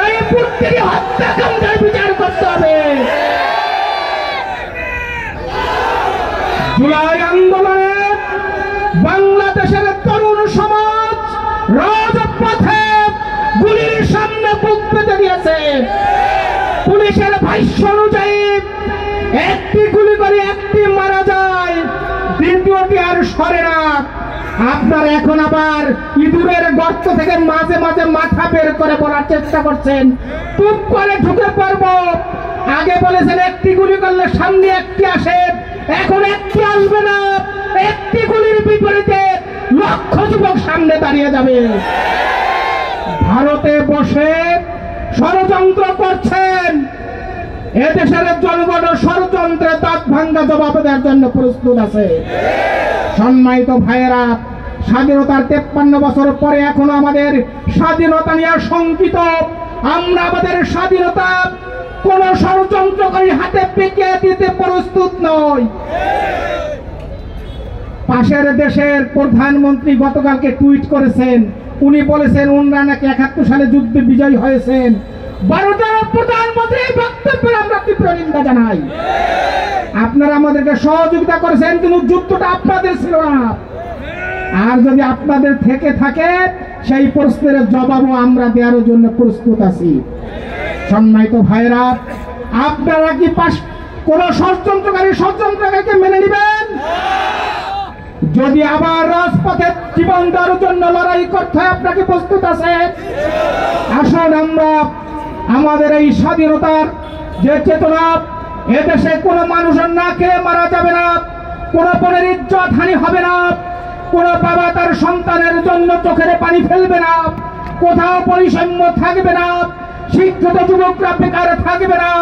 এই প্রত্যেকটি হত্যাকাণ্ডের বিচার করতে হবে। জুলাই আন্দোলনে বাংলাদেশের তরুণ সমাজ রাজপথে গুলির সামনে বুক পেতে দিয়েছে। পুলিশের ভাষ্য অনুযায়ী একটি গুলি করে একটি মারা যায়, দ্বিতীয়টি আর সরে না। আপনারা এখন আবার ইঁদুরের গর্ত থেকে মাঝে মাঝে মাথা বের করে বলার চেষ্টা করছেন টুপ করে ঢুকে পড়বো। আগে বলেছেন একটি গুলি করলে সামনে একটি আসে, এখন একটি আসবে না, একটি গুলির বিপরীতে লক্ষ যুবক সামনে দাঁড়িয়ে যাবে। ভারতে বসে ষড়যন্ত্র করছেন, এদেশের জনগণ ষড়যন্ত্রের দাঁত ভাঙ্গা জবাব দেওয়ার জন্য প্রস্তুত আছে। সম্মানিত ভাইয়েরা, স্বাধীনতার 53 বছর পরে এখনো আমাদের স্বাধীনতা নিয়ে শঙ্কিত। আমরা আমাদের স্বাধীনতা কোন ষড়যন্ত্রকারী হাতে পেঁচিয়ে দিতে প্রস্তুত নই। পাশের দেশের প্রধানমন্ত্রী গতকালকে টুইট করেছেন, উনি বলেছেন উনারা নাকি 71 সালে যুদ্ধে বিজয়ী হয়েছেন। ভারতের প্রধানমন্ত্রীর বক্তব্যের আমরা তীব্র নিন্দা জানাই। আপনারা আমাদেরকে সহযোগিতা করেছেন, কিন্তু যুদ্ধটা আপনাদের ছিল না। আর যদি আপনাদের থেকে থাকে সেই প্রশ্নের জবাবও আমরা দেওয়ার জন্য প্রস্তুত আছি। সম্মানিত ভাইরা, আপনারা কি কোন ষড়যন্ত্রকারীকে মেনে নেবেন? যদি আবার রাজপথে জীবন দেওয়ার জন্য লড়াই করতে হয়, আপনাকে প্রস্তুত আছে? আসুন আমরা আমাদের এই স্বাধীনতার যে চেতনা, এদেশে কোনো মানুষের না খেয়ে মারা যাবে না, কোনো বোনের ইজ্জত হানি হবে না, কোনো বাবা তার সন্তানের জন্য চোখের পানি ফেলবে না, কোথাও বৈষম্য থাকবে না, শিক্ষিত যুবকরা বেকার থাকবে না।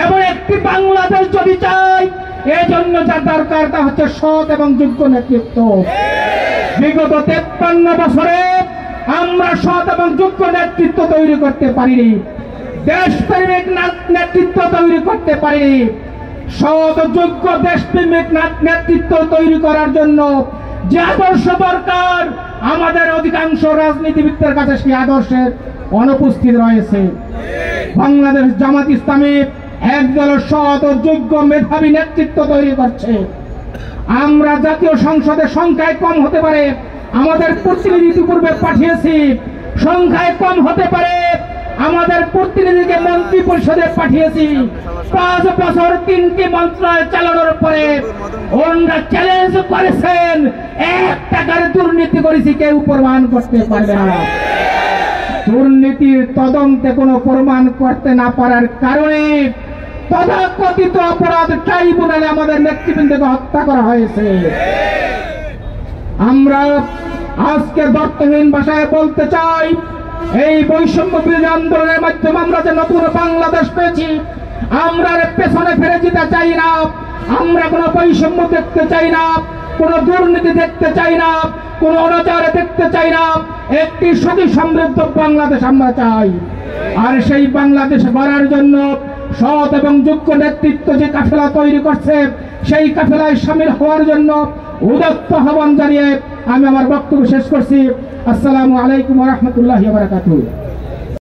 এমন একটি বাংলাদেশ যদি চাই, এজন্য যা দরকার তা হচ্ছে সৎ এবং যোগ্য নেতৃত্ব। বিগত 53 বছরে আমরা সৎ এবং যোগ্য নেতৃত্ব তৈরি করতে পারিনি, দেশপ্রেমিক নেতৃত্ব তৈরি করতে পারিনি। সৎ যোগ্য দেশপ্রেমিক নেতৃত্ব তৈরি করার জন্য যে আদর্শ দরকার, আমাদের অধিকাংশ রাজনীতিবিদদের কাছে সেই আদর্শের অনুপস্থিত রয়েছে। বাংলাদেশ জামাত ইসলামী একদল সৎ ও যোগ্য মেধাবী নেতৃত্ব তৈরি করছে। আমরা জাতীয় সংসদে সংখ্যায় কম হতে পারে, আমাদের প্রতিনিধি পূর্বে পাঠিয়েছি, সংখ্যায় কম হতে পারে, আমাদের প্রতিনিধিকে মন্ত্রী পরিষদে পাঠিয়েছি। 5 বছর 3টি মন্ত্রণালয় চালানোর পরে ওনারা চ্যালেঞ্জ করেছেন, 1 টাকার দুর্নীতি করেছি কেউ প্রমাণ করতে পারবে না। দুর্নীতির তদন্তে কোনো প্রমাণ করতে না পারার কারণে তথাকথিত অপরাধ ট্রাইব্যুনালে আমাদের নেতৃবৃন্দকে হত্যা করা হয়েছে। আমরা আজকে দর্থহীন ভাষায় বলতে চাই, এই বৈষম্য বিরোধী আন্দোলনের মাধ্যমে আমরা যে নতুন বাংলাদেশ পেয়েছি, আমরা পেছনে ফিরে যেতে চাই না। আমরা কোনো বৈষম্য দেখতে চাই না, কোনো দুর্নীতি দেখতে চাই না, কোনো অনাচার দেখতে চাই না। একটি সুখী সমৃদ্ধ বাংলাদেশ আমরা চাই। আর সেই বাংলাদেশ গড়ার জন্য সৎ এবং যোগ্য নেতৃত্ব যে কাফেলা তৈরি করছে, সেই কাফেলায় শামিল হওয়ার জন্য উদাত্ত আহ্বান জানিয়ে আমি আমার বক্তব্য শেষ করছি। আসসালামু আলাইকুম ওয়া রাহমাতুল্লাহি ওয়া বারাকাতুহু।